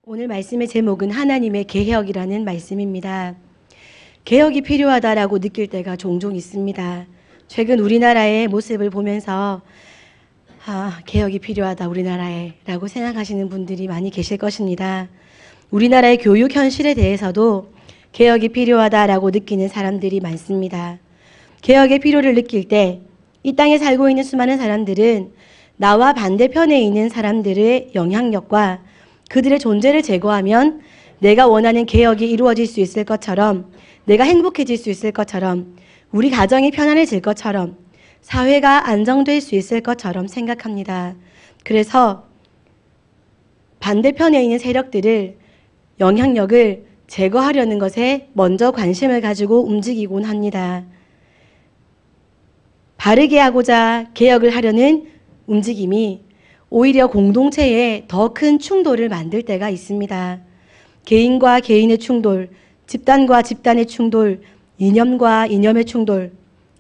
오늘 말씀의 제목은 하나님의 개혁이라는 말씀입니다. 개혁이 필요하다라고 느낄 때가 종종 있습니다. 최근 우리나라의 모습을 보면서 개혁이 필요하다 우리나라에 라고 생각하시는 분들이 많이 계실 것입니다. 우리나라의 교육 현실에 대해서도 개혁이 필요하다라고 느끼는 사람들이 많습니다. 개혁의 필요를 느낄 때 이 땅에 살고 있는 수많은 사람들은 나와 반대편에 있는 사람들의 영향력과 그들의 존재를 제거하면 내가 원하는 개혁이 이루어질 수 있을 것처럼, 내가 행복해질 수 있을 것처럼, 우리 가정이 편안해질 것처럼, 사회가 안정될 수 있을 것처럼 생각합니다. 그래서 반대편에 있는 세력들을, 영향력을 제거하려는 것에 먼저 관심을 가지고 움직이곤 합니다. 바르게 하고자 개혁을 하려는 움직임이 오히려 공동체에 더 큰 충돌을 만들 때가 있습니다. 개인과 개인의 충돌, 집단과 집단의 충돌, 이념과 이념의 충돌,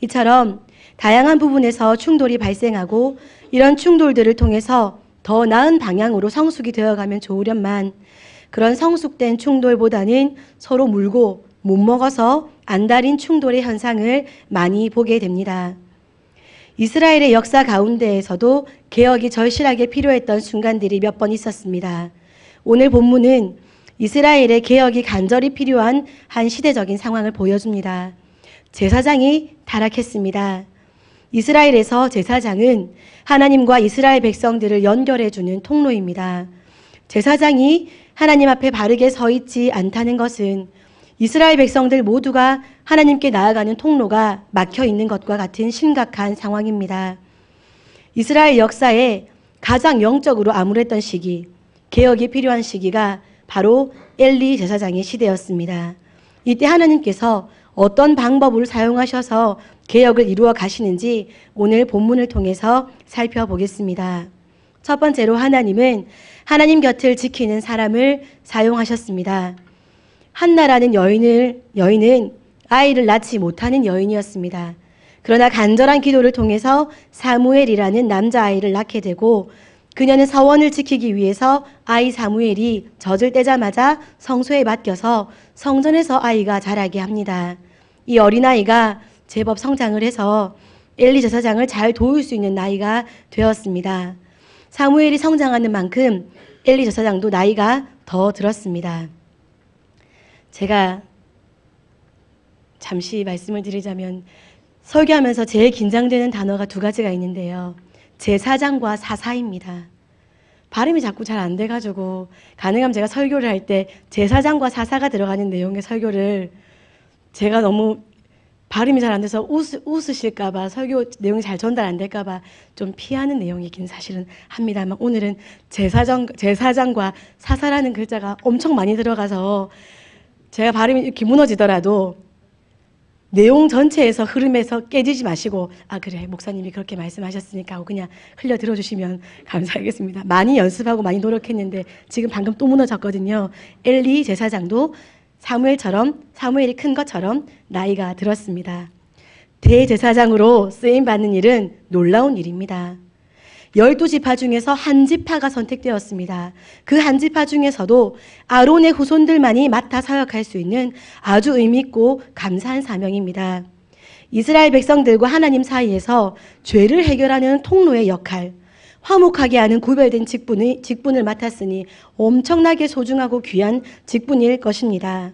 이처럼 다양한 부분에서 충돌이 발생하고 이런 충돌들을 통해서 더 나은 방향으로 성숙이 되어가면 좋으련만 그런 성숙된 충돌보다는 서로 물고 못 먹어서 안달인 충돌의 현상을 많이 보게 됩니다. 이스라엘의 역사 가운데에서도 개혁이 절실하게 필요했던 순간들이 몇 번 있었습니다. 오늘 본문은 이스라엘의 개혁이 간절히 필요한 한 시대적인 상황을 보여줍니다. 제사장이 타락했습니다. 이스라엘에서 제사장은 하나님과 이스라엘 백성들을 연결해주는 통로입니다. 제사장이 하나님 앞에 바르게 서 있지 않다는 것은 이스라엘 백성들 모두가 하나님께 나아가는 통로가 막혀 있는 것과 같은 심각한 상황입니다. 이스라엘 역사에 가장 영적으로 암울했던 시기, 개혁이 필요한 시기가 바로 엘리 제사장의 시대였습니다. 이때 하나님께서 어떤 방법을 사용하셔서 개혁을 이루어 가시는지 오늘 본문을 통해서 살펴보겠습니다. 첫 번째로 하나님은 하나님 곁을 지키는 사람을 사용하셨습니다. 한나라는 여인은 아이를 낳지 못하는 여인이었습니다. 그러나 간절한 기도를 통해서 사무엘이라는 남자아이를 낳게 되고 그녀는 서원을 지키기 위해서 아이 사무엘이 젖을 떼자마자 성소에 맡겨서 성전에서 아이가 자라게 합니다. 이 어린아이가 제법 성장을 해서 엘리 제사장을 잘 도울 수 있는 나이가 되었습니다. 사무엘이 성장하는 만큼 엘리 제사장도 나이가 더 들었습니다. 제가 잠시 말씀을 드리자면 설교하면서 제일 긴장되는 단어가 두 가지가 있는데요. 제사장과 사사입니다. 발음이 자꾸 잘 안 돼가지고 가능하면 제가 설교를 할 때 제사장과 사사가 들어가는 내용의 설교를 제가 너무 발음이 잘 안 돼서 웃으실까봐 설교 내용이 잘 전달 안 될까봐 좀 피하는 내용이긴 사실은 합니다만 오늘은 제사장과 사사라는 글자가 엄청 많이 들어가서 제가 발음이 이렇게 무너지더라도 내용 전체에서 흐름에서 깨지지 마시고 그래 목사님이 그렇게 말씀하셨으니까 하고 그냥 흘려 들어주시면 감사하겠습니다. 많이 연습하고 많이 노력했는데 지금 방금 또 무너졌거든요. 엘리 제사장도 사무엘이 큰 것처럼 나이가 들었습니다. 대제사장으로 쓰임받는 일은 놀라운 일입니다. 12지파 중에서 한 지파가 선택되었습니다. 그 한 지파 중에서도 아론의 후손들만이 맡아 사역할 수 있는 아주 의미있고 감사한 사명입니다. 이스라엘 백성들과 하나님 사이에서 죄를 해결하는 통로의 역할, 화목하게 하는 구별된 직분을 맡았으니 엄청나게 소중하고 귀한 직분일 것입니다.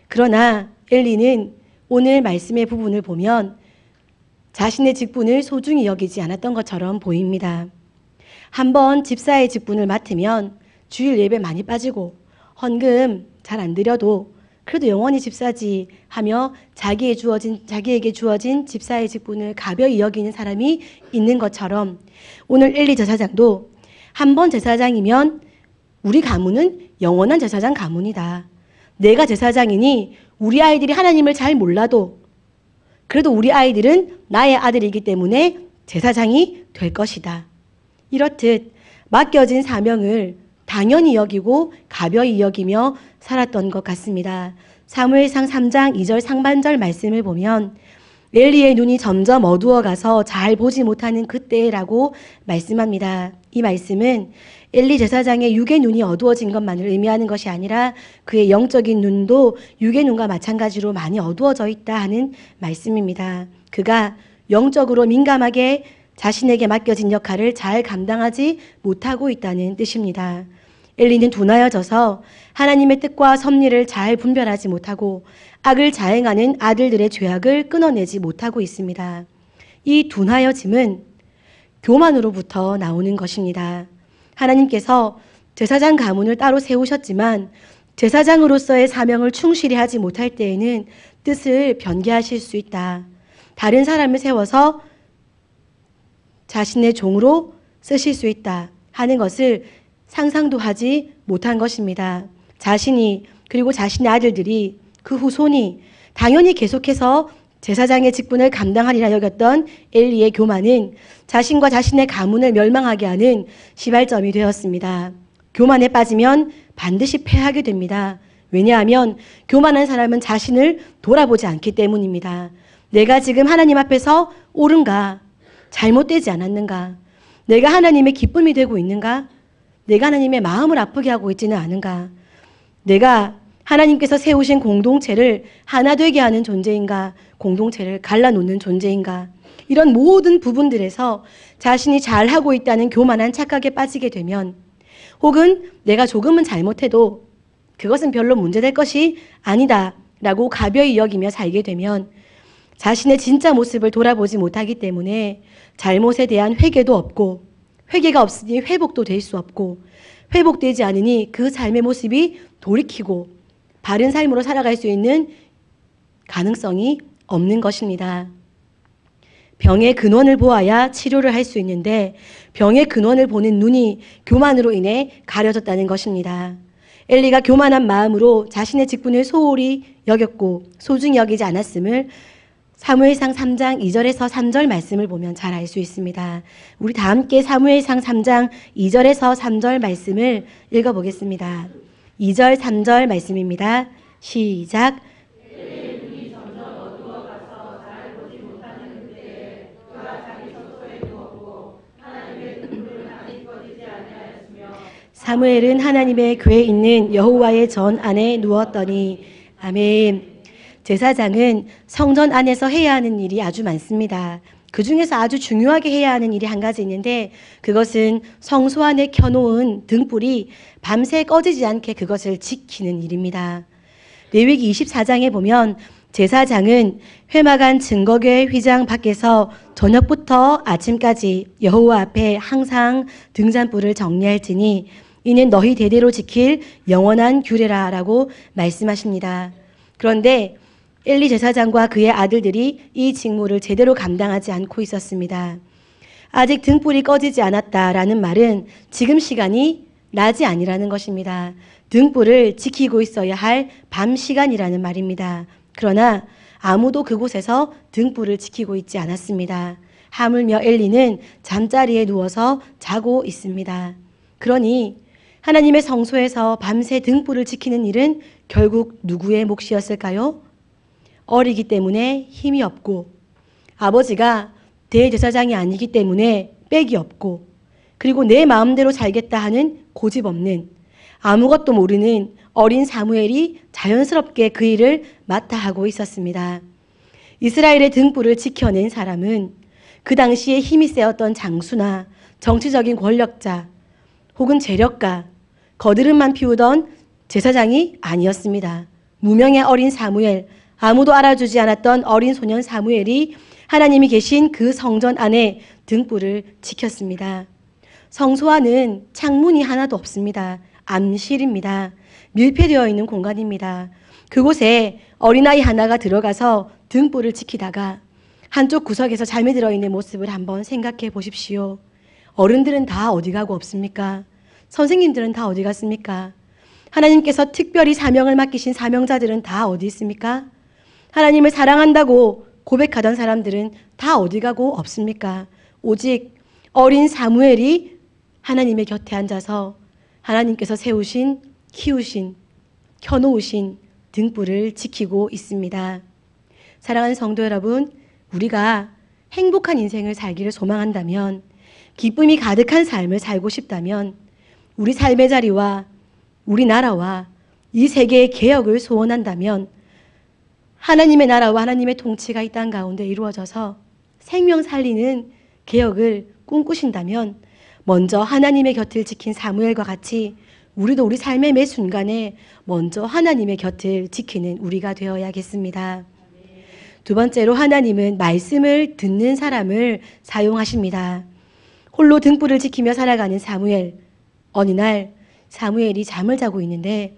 그러나 엘리는 오늘 말씀의 부분을 보면 자신의 직분을 소중히 여기지 않았던 것처럼 보입니다. 한번 집사의 직분을 맡으면 주일 예배 많이 빠지고 헌금 잘 안 드려도 그래도 영원히 집사지 하며 자기에게 주어진 집사의 직분을 가벼이 여기는 사람이 있는 것처럼 오늘 엘리 제사장도 한번 제사장이면 우리 가문은 영원한 제사장 가문이다. 내가 제사장이니 우리 아이들이 하나님을 잘 몰라도 그래도 우리 아이들은 나의 아들이기 때문에 제사장이 될 것이다. 이렇듯 맡겨진 사명을 당연히 여기고 가벼이 여기며 살았던 것 같습니다. 사무엘상 3장 2절 상반절 말씀을 보면 엘리의 눈이 점점 어두워가서 잘 보지 못하는 그때라고 말씀합니다. 이 말씀은 엘리 제사장의 육의 눈이 어두워진 것만을 의미하는 것이 아니라 그의 영적인 눈도 육의 눈과 마찬가지로 많이 어두워져 있다 하는 말씀입니다. 그가 영적으로 민감하게 자신에게 맡겨진 역할을 잘 감당하지 못하고 있다는 뜻입니다. 엘리는 둔하여져서 하나님의 뜻과 섭리를 잘 분별하지 못하고 악을 자행하는 아들들의 죄악을 끊어내지 못하고 있습니다. 이 둔하여짐은 교만으로부터 나오는 것입니다. 하나님께서 제사장 가문을 따로 세우셨지만 제사장으로서의 사명을 충실히 하지 못할 때에는 뜻을 변개하실 수 있다. 다른 사람을 세워서 자신의 종으로 쓰실 수 있다 하는 것을 상상도 하지 못한 것입니다. 자신이 그리고 자신의 아들들이 그 후손이 당연히 계속해서 제사장의 직분을 감당하리라 여겼던 엘리의 교만은 자신과 자신의 가문을 멸망하게 하는 시발점이 되었습니다. 교만에 빠지면 반드시 패하게 됩니다. 왜냐하면 교만한 사람은 자신을 돌아보지 않기 때문입니다. 내가 지금 하나님 앞에서 옳은가? 잘못되지 않았는가? 내가 하나님의 기쁨이 되고 있는가? 내가 하나님의 마음을 아프게 하고 있지는 않은가? 내가 하나님께서 세우신 공동체를 하나 되게 하는 존재인가? 공동체를 갈라놓는 존재인가? 이런 모든 부분들에서 자신이 잘하고 있다는 교만한 착각에 빠지게 되면, 혹은 내가 조금은 잘못해도 그것은 별로 문제될 것이 아니다 라고 가벼이 여기며 살게 되면 자신의 진짜 모습을 돌아보지 못하기 때문에 잘못에 대한 회개도 없고, 회개가 없으니 회복도 될 수 없고, 회복되지 않으니 그 삶의 모습이 돌이키고 바른 삶으로 살아갈 수 있는 가능성이 없는 것입니다. 병의 근원을 보아야 치료를 할 수 있는데 병의 근원을 보는 눈이 교만으로 인해 가려졌다는 것입니다. 엘리가 교만한 마음으로 자신의 직분을 소홀히 여겼고 소중히 여기지 않았음을 사무엘상 3장 2절에서 3절 말씀을 보면 잘 알 수 있습니다. 우리 다 함께 사무엘상 3장 2절에서 3절 말씀을 읽어보겠습니다. 2절 3절 말씀입니다. 시작. 사무엘은 하나님의 궤에 있는 여호와의 전 안에 누웠더니. 아멘. 제사장은 성전 안에서 해야 하는 일이 아주 많습니다. 그 중에서 아주 중요하게 해야 하는 일이 한 가지 있는데 그것은 성소 안에 켜놓은 등불이 밤새 꺼지지 않게 그것을 지키는 일입니다. 레위기 24장에 보면 제사장은 회막안 증거궤 휘장 밖에서 저녁부터 아침까지 여호와 앞에 항상 등잔불을 정리할지니 이는 너희 대대로 지킬 영원한 규례라 라고 말씀하십니다. 그런데 엘리 제사장과 그의 아들들이 이 직무를 제대로 감당하지 않고 있었습니다. 아직 등불이 꺼지지 않았다라는 말은 지금 시간이 낮이 아니라는 것입니다. 등불을 지키고 있어야 할 밤 시간이라는 말입니다. 그러나 아무도 그곳에서 등불을 지키고 있지 않았습니다. 하물며 엘리는 잠자리에 누워서 자고 있습니다. 그러니 하나님의 성소에서 밤새 등불을 지키는 일은 결국 누구의 몫이었을까요? 어리기 때문에 힘이 없고, 아버지가 대제사장이 아니기 때문에 빽이 없고, 그리고 내 마음대로 살겠다 하는 고집 없는, 아무것도 모르는 어린 사무엘이 자연스럽게 그 일을 맡아 하고 있었습니다. 이스라엘의 등불을 지켜낸 사람은 그 당시에 힘이 세었던 장수나 정치적인 권력자 혹은 재력가, 거드름만 피우던 제사장이 아니었습니다. 무명의 어린 사무엘, 아무도 알아주지 않았던 어린 소년 사무엘이 하나님이 계신 그 성전 안에 등불을 지켰습니다. 성소 안은 창문이 하나도 없습니다. 암실입니다. 밀폐되어 있는 공간입니다. 그곳에 어린아이 하나가 들어가서 등불을 지키다가 한쪽 구석에서 잠이 들어있는 모습을 한번 생각해 보십시오. 어른들은 다 어디 가고 없습니까? 선생님들은 다 어디 갔습니까? 하나님께서 특별히 사명을 맡기신 사명자들은 다 어디 있습니까? 하나님을 사랑한다고 고백하던 사람들은 다 어디 가고 없습니까? 오직 어린 사무엘이 하나님의 곁에 앉아서 하나님께서 세우신, 키우신, 켜놓으신 등불을 지키고 있습니다. 사랑하는 성도 여러분, 우리가 행복한 인생을 살기를 소망한다면, 기쁨이 가득한 삶을 살고 싶다면 우리 삶의 자리와 우리 나라와 이 세계의 개혁을 소원한다면 하나님의 나라와 하나님의 통치가 이 땅 가운데 이루어져서 생명 살리는 개혁을 꿈꾸신다면 먼저 하나님의 곁을 지킨 사무엘과 같이 우리도 우리 삶의 매 순간에 먼저 하나님의 곁을 지키는 우리가 되어야겠습니다. 두 번째로 하나님은 말씀을 듣는 사람을 사용하십니다. 홀로 등불을 지키며 살아가는 사무엘. 어느 날 사무엘이 잠을 자고 있는데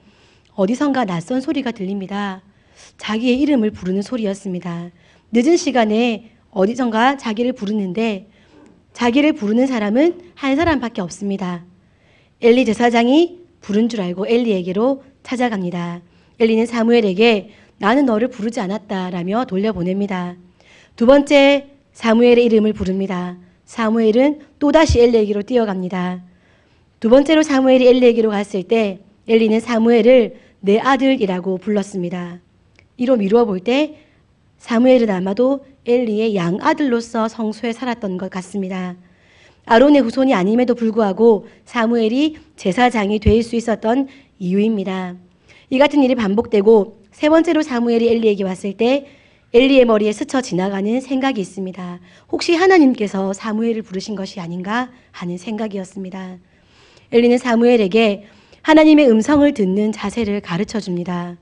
어디선가 낯선 소리가 들립니다. 자기의 이름을 부르는 소리였습니다. 늦은 시간에 어디선가 자기를 부르는데 자기를 부르는 사람은 한 사람밖에 없습니다. 엘리 제사장이 부른 줄 알고 엘리에게로 찾아갑니다. 엘리는 사무엘에게 나는 너를 부르지 않았다라며 돌려보냅니다. 두 번째 사무엘의 이름을 부릅니다. 사무엘은 또다시 엘리에게로 뛰어갑니다. 두 번째로 사무엘이 엘리에게로 갔을 때 엘리는 사무엘을 내 아들이라고 불렀습니다. 이로 미루어 볼 때 사무엘은 아마도 엘리의 양아들로서 성소에 살았던 것 같습니다. 아론의 후손이 아님에도 불구하고 사무엘이 제사장이 될 수 있었던 이유입니다. 이 같은 일이 반복되고 세 번째로 사무엘이 엘리에게 왔을 때 엘리의 머리에 스쳐 지나가는 생각이 있습니다. 혹시 하나님께서 사무엘을 부르신 것이 아닌가 하는 생각이었습니다. 엘리는 사무엘에게 하나님의 음성을 듣는 자세를 가르쳐 줍니다.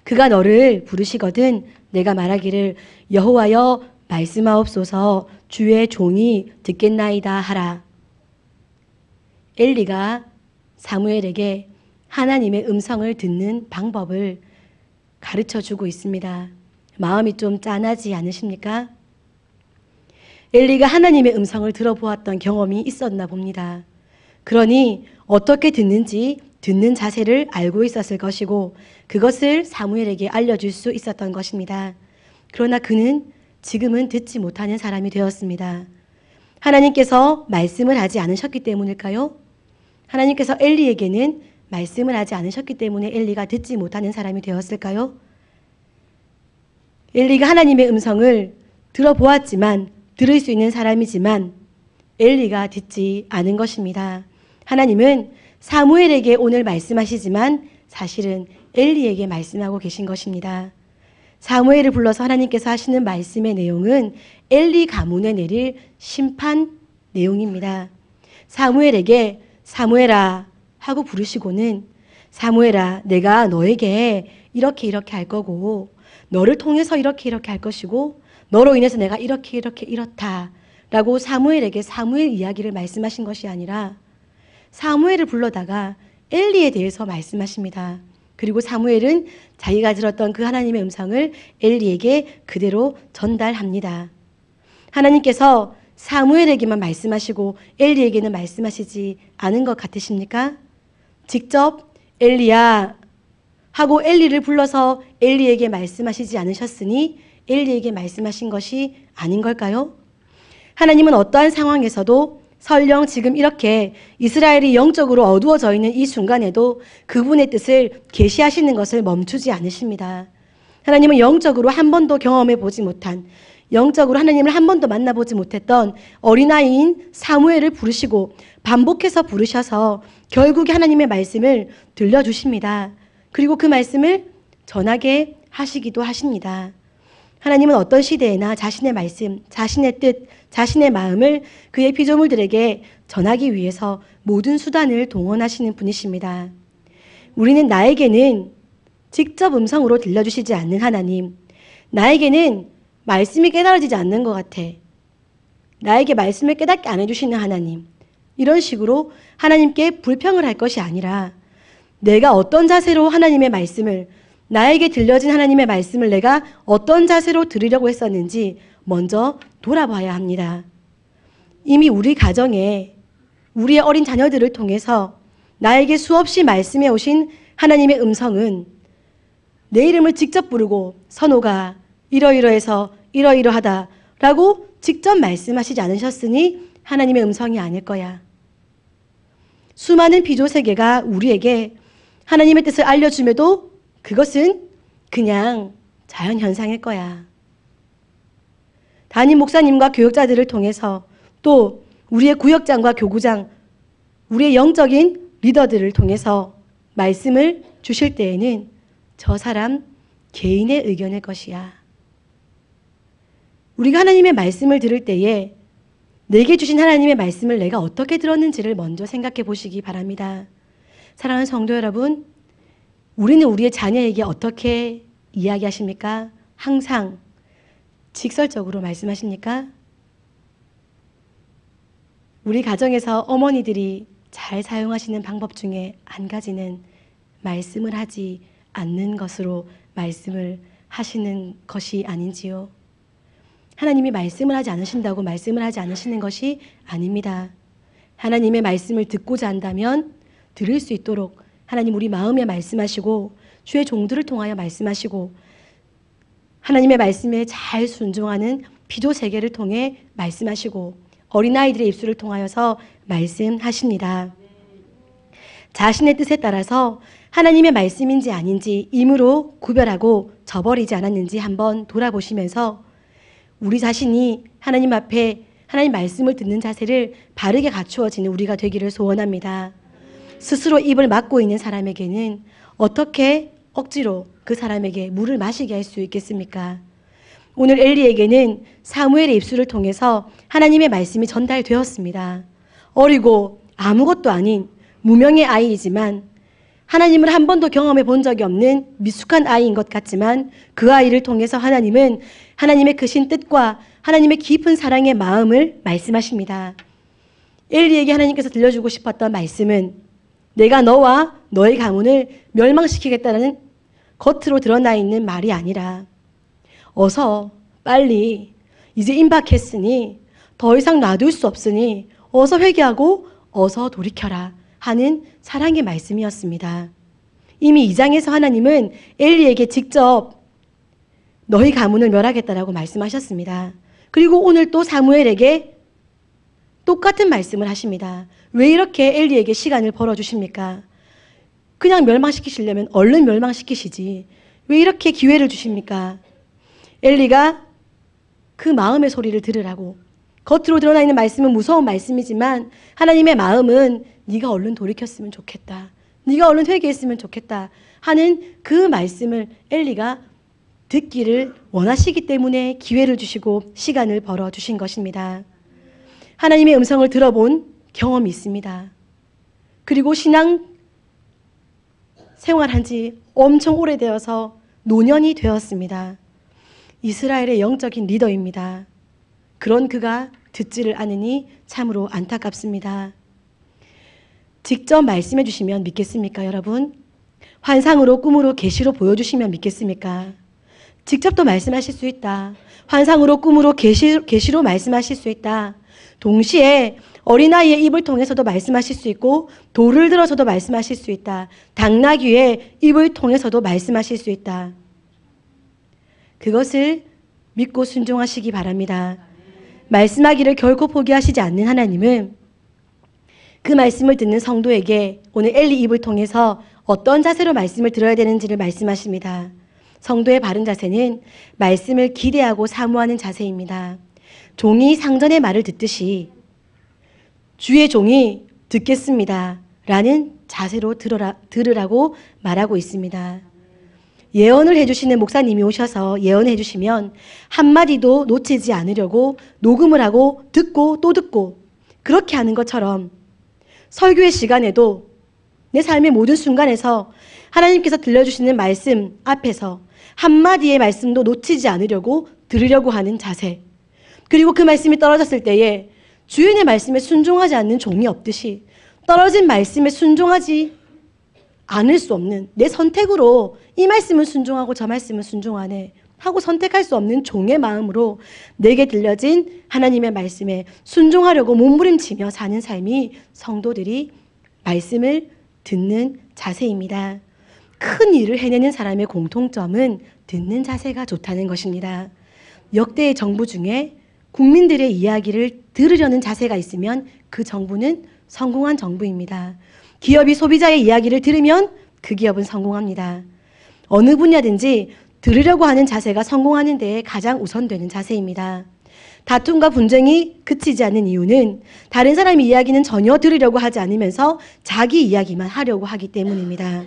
그가 너를 부르시거든 내가 말하기를 여호와여 말씀하옵소서 주의 종이 듣겠나이다 하라. 엘리가 사무엘에게 하나님의 음성을 듣는 방법을 가르쳐 주고 있습니다. 마음이 좀 짠하지 않으십니까? 엘리가 하나님의 음성을 들어보았던 경험이 있었나 봅니다. 그러니 어떻게 듣는지 듣는 자세를 알고 있었을 것이고 그것을 사무엘에게 알려줄 수 있었던 것입니다. 그러나 그는 지금은 듣지 못하는 사람이 되었습니다. 하나님께서 말씀을 하지 않으셨기 때문일까요? 하나님께서 엘리에게는 말씀을 하지 않으셨기 때문에 엘리가 듣지 못하는 사람이 되었을까요? 엘리가 하나님의 음성을 들어보았지만 들을 수 있는 사람이지만 엘리가 듣지 않은 것입니다. 하나님은 사무엘에게 오늘 말씀하시지만 사실은 엘리에게 말씀하고 계신 것입니다. 사무엘을 불러서 하나님께서 하시는 말씀의 내용은 엘리 가문에 내릴 심판 내용입니다. 사무엘에게 사무엘아 하고 부르시고는 사무엘아 내가 너에게 이렇게 할 거고 너를 통해서 이렇게 할 것이고 너로 인해서 내가 이렇게 이렇다라고 사무엘에게 사무엘 이야기를 말씀하신 것이 아니라 사무엘을 불러다가 엘리에 대해서 말씀하십니다. 그리고 사무엘은 자기가 들었던 그 하나님의 음성을 엘리에게 그대로 전달합니다. 하나님께서 사무엘에게만 말씀하시고 엘리에게는 말씀하시지 않은 것 같으십니까? 직접 엘리야 하고 엘리를 불러서 엘리에게 말씀하시지 않으셨으니 엘리에게 말씀하신 것이 아닌 걸까요? 하나님은 어떠한 상황에서도 설령 지금 이렇게 이스라엘이 영적으로 어두워져 있는 이 순간에도 그분의 뜻을 계시하시는 것을 멈추지 않으십니다. 하나님은 영적으로 한 번도 경험해 보지 못한, 영적으로 하나님을 한 번도 만나보지 못했던 어린아이인 사무엘을 부르시고 반복해서 부르셔서 결국에 하나님의 말씀을 들려주십니다. 그리고 그 말씀을 전하게 하시기도 하십니다. 하나님은 어떤 시대에나 자신의 말씀, 자신의 뜻, 자신의 마음을 그의 피조물들에게 전하기 위해서 모든 수단을 동원하시는 분이십니다. 우리는 나에게는 직접 음성으로 들려주시지 않는 하나님, 나에게는 말씀이 깨달아지지 않는 것 같아. 나에게 말씀을 깨닫게 안 해주시는 하나님. 이런 식으로 하나님께 불평을 할 것이 아니라 내가 어떤 자세로 하나님의 말씀을, 나에게 들려진 하나님의 말씀을 내가 어떤 자세로 들으려고 했었는지 먼저 돌아봐야 합니다. 이미 우리 가정에 우리의 어린 자녀들을 통해서 나에게 수없이 말씀해 오신 하나님의 음성은 내 이름을 직접 부르고 선호가 이러이러해서 이러이러하다라고 직접 말씀하시지 않으셨으니 하나님의 음성이 아닐 거야. 수많은 피조세계가 우리에게 하나님의 뜻을 알려줌에도 그것은 그냥 자연현상일 거야. 담임 목사님과 교육자들을 통해서 또 우리의 구역장과 교구장, 우리의 영적인 리더들을 통해서 말씀을 주실 때에는 저 사람 개인의 의견일 것이야. 우리가 하나님의 말씀을 들을 때에 내게 주신 하나님의 말씀을 내가 어떻게 들었는지를 먼저 생각해 보시기 바랍니다. 사랑하는 성도 여러분, 우리는 우리의 자녀에게 어떻게 이야기하십니까? 항상 직설적으로 말씀하십니까? 우리 가정에서 어머니들이 잘 사용하시는 방법 중에 한 가지는 말씀을 하지 않는 것으로 말씀을 하시는 것이 아닌지요? 하나님이 말씀을 하지 않으신다고 말씀을 하지 않으시는 것이 아닙니다. 하나님의 말씀을 듣고자 한다면 들을 수 있도록 하나님 우리 마음에 말씀하시고 주의 종들을 통하여 말씀하시고 하나님의 말씀에 잘 순종하는 비도 세계를 통해 말씀하시고 어린아이들의 입술을 통하여서 말씀하십니다. 자신의 뜻에 따라서 하나님의 말씀인지 아닌지 임으로 구별하고 저버리지 않았는지 한번 돌아보시면서 우리 자신이 하나님 앞에 하나님 말씀을 듣는 자세를 바르게 갖추어지는 우리가 되기를 소원합니다. 스스로 입을 막고 있는 사람에게는 어떻게 억지로 그 사람에게 물을 마시게 할 수 있겠습니까? 오늘 엘리에게는 사무엘의 입술을 통해서 하나님의 말씀이 전달되었습니다. 어리고 아무것도 아닌 무명의 아이이지만 하나님을 한 번도 경험해 본 적이 없는 미숙한 아이인 것 같지만 그 아이를 통해서 하나님은 하나님의 크신 뜻과 하나님의 깊은 사랑의 마음을 말씀하십니다. 엘리에게 하나님께서 들려주고 싶었던 말씀은 내가 너와 너의 가문을 멸망시키겠다는 겉으로 드러나 있는 말이 아니라 어서 빨리 이제 임박했으니 더 이상 놔둘 수 없으니 어서 회개하고 어서 돌이켜라 하는 사랑의 말씀이었습니다. 이미 2장에서 하나님은 엘리에게 직접 너희 가문을 멸하겠다라고 말씀하셨습니다. 그리고 오늘 또 사무엘에게 똑같은 말씀을 하십니다. 왜 이렇게 엘리에게 시간을 벌어주십니까? 그냥 멸망시키시려면 얼른 멸망시키시지. 왜 이렇게 기회를 주십니까? 엘리가 그 마음의 소리를 들으라고. 겉으로 드러나 있는 말씀은 무서운 말씀이지만 하나님의 마음은 네가 얼른 돌이켰으면 좋겠다. 네가 얼른 회개했으면 좋겠다 하는 그 말씀을 엘리가 듣기를 원하시기 때문에 기회를 주시고 시간을 벌어주신 것입니다. 하나님의 음성을 들어본 경험이 있습니다. 그리고 신앙 생활한 지 엄청 오래되어서 노년이 되었습니다. 이스라엘의 영적인 리더입니다. 그런 그가 듣지를 않으니 참으로 안타깝습니다. 직접 말씀해 주시면 믿겠습니까, 여러분? 환상으로, 꿈으로, 계시로 보여주시면 믿겠습니까? 직접 또 말씀하실 수 있다. 환상으로, 꿈으로, 계시로 말씀하실 수 있다. 동시에 어린아이의 입을 통해서도 말씀하실 수 있고 돌을 들어서도 말씀하실 수 있다. 당나귀의 입을 통해서도 말씀하실 수 있다. 그것을 믿고 순종하시기 바랍니다. 말씀하기를 결코 포기하시지 않는 하나님은 그 말씀을 듣는 성도에게 오늘 엘리 입을 통해서 어떤 자세로 말씀을 들어야 되는지를 말씀하십니다. 성도의 바른 자세는 말씀을 기대하고 사모하는 자세입니다. 종이 상전의 말을 듣듯이 주의 종이 듣겠습니다 라는 자세로 들으라고 말하고 있습니다. 예언을 해주시는 목사님이 오셔서 예언해 주시면 한마디도 놓치지 않으려고 녹음을 하고 듣고 또 듣고 그렇게 하는 것처럼 설교의 시간에도 내 삶의 모든 순간에서 하나님께서 들려주시는 말씀 앞에서 한마디의 말씀도 놓치지 않으려고 들으려고 하는 자세, 그리고 그 말씀이 떨어졌을 때에 주인의 말씀에 순종하지 않는 종이 없듯이 떨어진 말씀에 순종하지 않을 수 없는, 내 선택으로 이 말씀은 순종하고 저 말씀은 순종하네 하고 선택할 수 없는 종의 마음으로 내게 들려진 하나님의 말씀에 순종하려고 몸부림치며 사는 삶이 성도들이 말씀을 듣는 자세입니다. 큰 일을 해내는 사람의 공통점은 듣는 자세가 좋다는 것입니다. 역대의 정부 중에 국민들의 이야기를 들으려는 자세가 있으면 그 정부는 성공한 정부입니다. 기업이 소비자의 이야기를 들으면 그 기업은 성공합니다. 어느 분야든지 들으려고 하는 자세가 성공하는 데에 가장 우선되는 자세입니다. 다툼과 분쟁이 그치지 않는 이유는 다른 사람의 이야기는 전혀 들으려고 하지 않으면서 자기 이야기만 하려고 하기 때문입니다.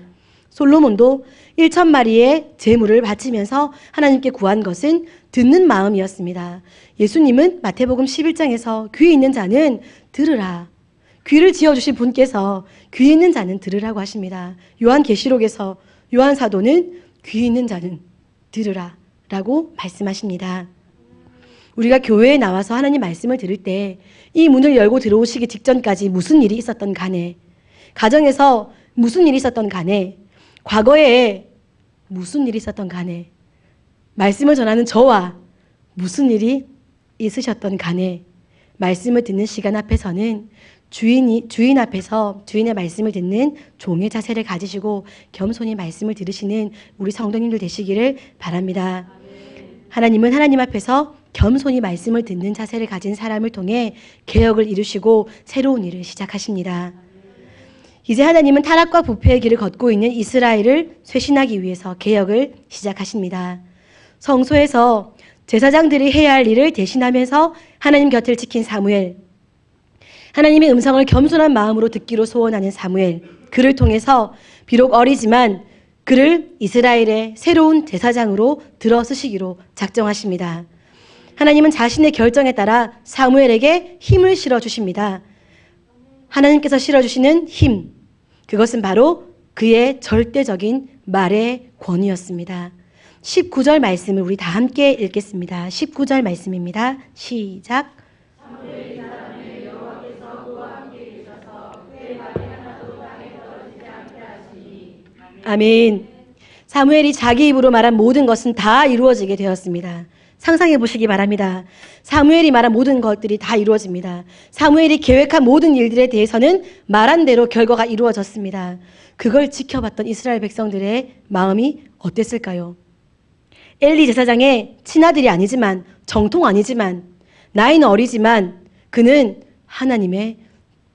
솔로몬도 1,000마리의 제물을 바치면서 하나님께 구한 것은 듣는 마음이었습니다. 예수님은 마태복음 11장에서 귀 있는 자는 들으라. 귀를 지어주신 분께서 귀 있는 자는 들으라고 하십니다. 요한계시록에서 요한사도는 귀 있는 자는 들으라 라고 말씀하십니다. 우리가 교회에 나와서 하나님 말씀을 들을 때 이 문을 열고 들어오시기 직전까지 무슨 일이 있었던 간에, 가정에서 무슨 일이 있었던 간에, 과거에 무슨 일이 있었던 간에, 말씀을 전하는 저와 무슨 일이 있으셨던 간에 말씀을 듣는 시간 앞에서는 주인 앞에서 주인의 말씀을 듣는 종의 자세를 가지시고 겸손히 말씀을 들으시는 우리 성도님들 되시기를 바랍니다. 하나님은 하나님 앞에서 겸손히 말씀을 듣는 자세를 가진 사람을 통해 개혁을 이루시고 새로운 일을 시작하십니다. 이제 하나님은 타락과 부패의 길을 걷고 있는 이스라엘을 쇄신하기 위해서 개혁을 시작하십니다. 성소에서 제사장들이 해야 할 일을 대신하면서 하나님 곁을 지킨 사무엘, 하나님의 음성을 겸손한 마음으로 듣기로 소원하는 사무엘, 그를 통해서 비록 어리지만 그를 이스라엘의 새로운 제사장으로 들어 쓰시기로 작정하십니다. 하나님은 자신의 결정에 따라 사무엘에게 힘을 실어주십니다. 하나님께서 실어주시는 힘, 그것은 바로 그의 절대적인 말의 권위였습니다. 19절 말씀을 우리 다 함께 읽겠습니다. 19절 말씀입니다. 시작. 아멘. 사무엘이 자기 입으로 말한 모든 것은 다 이루어지게 되었습니다. 상상해 보시기 바랍니다. 사무엘이 말한 모든 것들이 다 이루어집니다. 사무엘이 계획한 모든 일들에 대해서는 말한 대로 결과가 이루어졌습니다. 그걸 지켜봤던 이스라엘 백성들의 마음이 어땠을까요? 엘리 제사장의 친아들이 아니지만, 정통 아니지만, 나이는 어리지만 그는 하나님의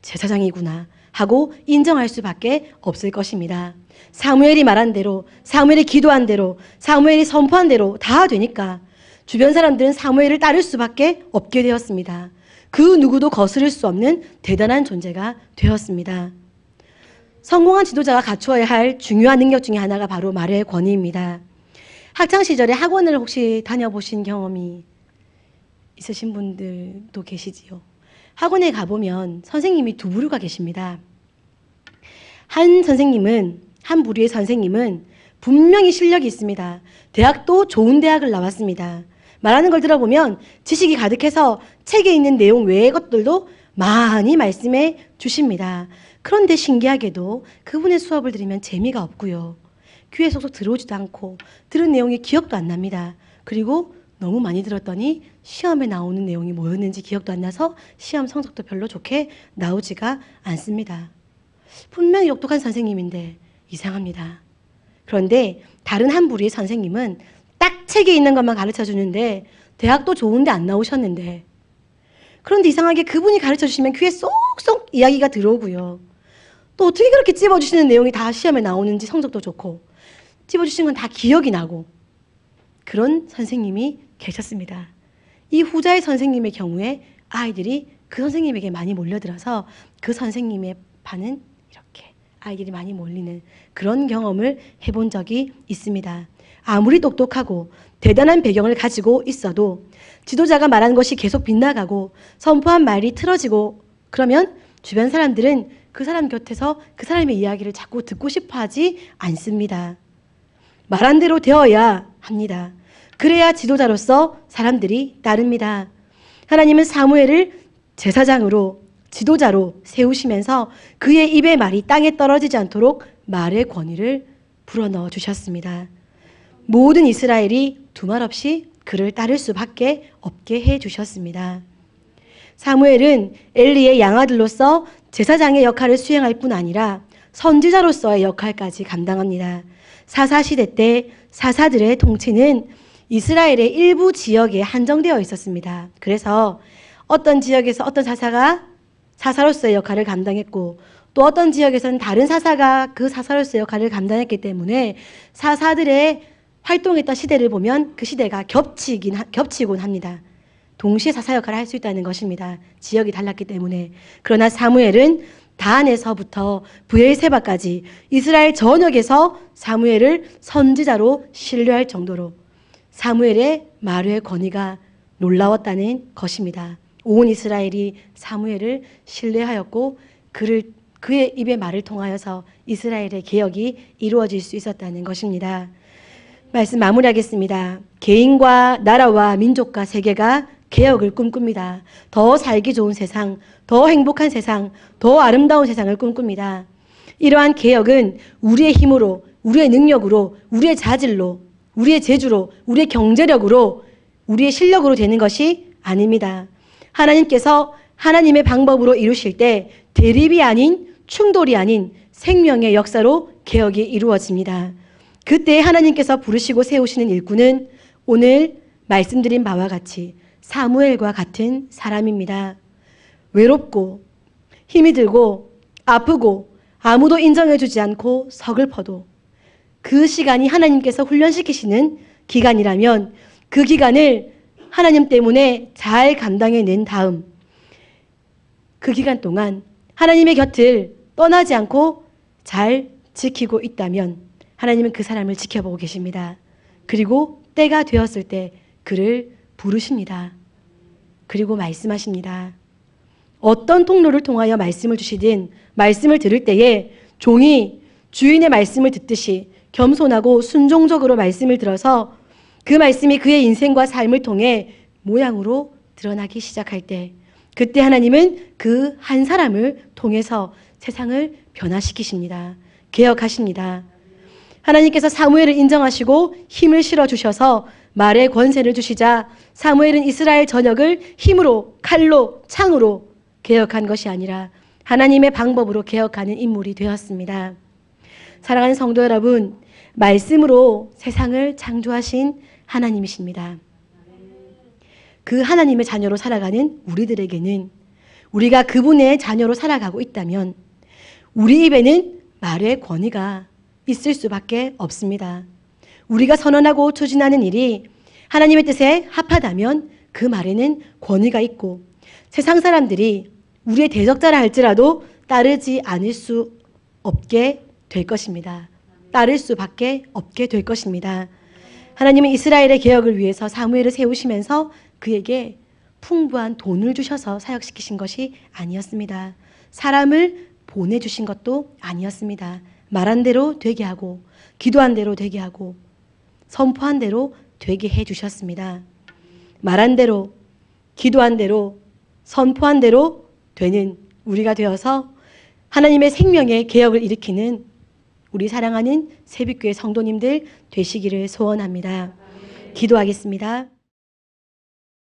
제사장이구나 하고 인정할 수밖에 없을 것입니다. 사무엘이 말한 대로, 사무엘이 기도한 대로, 사무엘이 선포한 대로 다 되니까 주변 사람들은 사무엘을 따를 수밖에 없게 되었습니다. 그 누구도 거스를 수 없는 대단한 존재가 되었습니다. 성공한 지도자가 갖추어야 할 중요한 능력 중에 하나가 바로 말의 권위입니다. 학창시절에 학원을 혹시 다녀보신 경험이 있으신 분들도 계시지요. 학원에 가보면 선생님이 두 부류가 계십니다. 한 부류의 선생님은 분명히 실력이 있습니다. 대학도 좋은 대학을 나왔습니다. 말하는 걸 들어보면 지식이 가득해서 책에 있는 내용 외의 것들도 많이 말씀해 주십니다. 그런데 신기하게도 그분의 수업을 들으면 재미가 없고요. 귀에 쏙쏙 들어오지도 않고 들은 내용이 기억도 안 납니다. 그리고 너무 많이 들었더니 시험에 나오는 내용이 뭐였는지 기억도 안 나서 시험 성적도 별로 좋게 나오지가 않습니다. 분명히 똑똑한 선생님인데 이상합니다. 그런데 다른 한 부류의 선생님은 딱 책에 있는 것만 가르쳐 주는데 대학도 좋은데 안 나오셨는데, 그런데 이상하게 그분이 가르쳐 주시면 귀에 쏙쏙 이야기가 들어오고요. 또 어떻게 그렇게 찝어주시는 내용이 다 시험에 나오는지 성적도 좋고 찝어주신 건 다 기억이 나고, 그런 선생님이 계셨습니다. 이 후자의 선생님의 경우에 아이들이 그 선생님에게 많이 몰려들어서 그 선생님의 반은 이렇게 아이들이 많이 몰리는 그런 경험을 해본 적이 있습니다. 아무리 똑똑하고 대단한 배경을 가지고 있어도 지도자가 말한 것이 계속 빗나가고 선포한 말이 틀어지고 그러면 주변 사람들은 그 사람 곁에서 그 사람의 이야기를 자꾸 듣고 싶어 하지 않습니다. 말한 대로 되어야 합니다. 그래야 지도자로서 사람들이 따릅니다. 하나님은 사무엘을 제사장으로, 지도자로 세우시면서 그의 입의 말이 땅에 떨어지지 않도록 말의 권위를 불어넣어 주셨습니다. 모든 이스라엘이 두말 없이 그를 따를 수밖에 없게 해주셨습니다. 사무엘은 엘리의 양아들로서 제사장의 역할을 수행할 뿐 아니라 선지자로서의 역할까지 감당합니다. 사사시대 때 사사들의 통치는 이스라엘의 일부 지역에 한정되어 있었습니다. 그래서 어떤 지역에서 어떤 사사가 사사로서의 역할을 감당했고 또 어떤 지역에서는 다른 사사가 그 사사로서의 역할을 감당했기 때문에 사사들의 활동했던 시대를 보면 그 시대가 겹치곤 합니다. 동시에 사사 역할을 할 수 있다는 것입니다. 지역이 달랐기 때문에. 그러나 사무엘은 단에서부터 브엘세바까지 이스라엘 전역에서 사무엘을 선지자로 신뢰할 정도로 사무엘의 말의 권위가 놀라웠다는 것입니다. 온 이스라엘이 사무엘을 신뢰하였고 그의 입의 말을 통하여서 이스라엘의 개혁이 이루어질 수 있었다는 것입니다. 말씀 마무리하겠습니다. 개인과 나라와 민족과 세계가 개혁을 꿈꿉니다. 더 살기 좋은 세상, 더 행복한 세상, 더 아름다운 세상을 꿈꿉니다. 이러한 개혁은 우리의 힘으로, 우리의 능력으로, 우리의 자질로, 우리의 재주로, 우리의 경제력으로, 우리의 실력으로 되는 것이 아닙니다. 하나님께서 하나님의 방법으로 이루실 때 대립이 아닌 충돌이 아닌 생명의 역사로 개혁이 이루어집니다. 그때 하나님께서 부르시고 세우시는 일꾼은 오늘 말씀드린 바와 같이 사무엘과 같은 사람입니다. 외롭고 힘이 들고 아프고 아무도 인정해주지 않고 서글퍼도 그 시간이 하나님께서 훈련시키시는 기간이라면 그 기간을 하나님 때문에 잘 감당해낸 다음 그 기간 동안 하나님의 곁을 떠나지 않고 잘 지키고 있다면 하나님은 그 사람을 지켜보고 계십니다. 그리고 때가 되었을 때 그를 부르십니다. 그리고 말씀하십니다. 어떤 통로를 통하여 말씀을 주시든 말씀을 들을 때에 종이 주인의 말씀을 듣듯이 겸손하고 순종적으로 말씀을 들어서 그 말씀이 그의 인생과 삶을 통해 모양으로 드러나기 시작할 때 그때 하나님은 그 한 사람을 통해서 세상을 변화시키십니다. 개혁하십니다. 하나님께서 사무엘을 인정하시고 힘을 실어주셔서 말의 권세를 주시자 사무엘은 이스라엘 전역을 힘으로 칼로 창으로 개혁한 것이 아니라 하나님의 방법으로 개혁하는 인물이 되었습니다. 사랑하는 성도 여러분, 말씀으로 세상을 창조하신 하나님이십니다. 그 하나님의 자녀로 살아가는 우리들에게는 우리가 그분의 자녀로 살아가고 있다면 우리 입에는 말의 권위가 있을 수밖에 없습니다. 우리가 선언하고 추진하는 일이 하나님의 뜻에 합하다면 그 말에는 권위가 있고 세상 사람들이 우리의 대적자라 할지라도 따르지 않을 수 없게 될 것입니다. 따를 수밖에 없게 될 것입니다. 하나님은 이스라엘의 개혁을 위해서 사무엘을 세우시면서 그에게 풍부한 돈을 주셔서 사역시키신 것이 아니었습니다. 사람을 보내주신 것도 아니었습니다. 말한 대로 되게 하고 기도한 대로 되게 하고 선포한 대로 되게 해주셨습니다. 말한 대로 기도한 대로 선포한 대로 되는 우리가 되어서 하나님의 생명의 개혁을 일으키는 우리 사랑하는 새벽교회 성도님들 되시기를 소원합니다. 기도하겠습니다.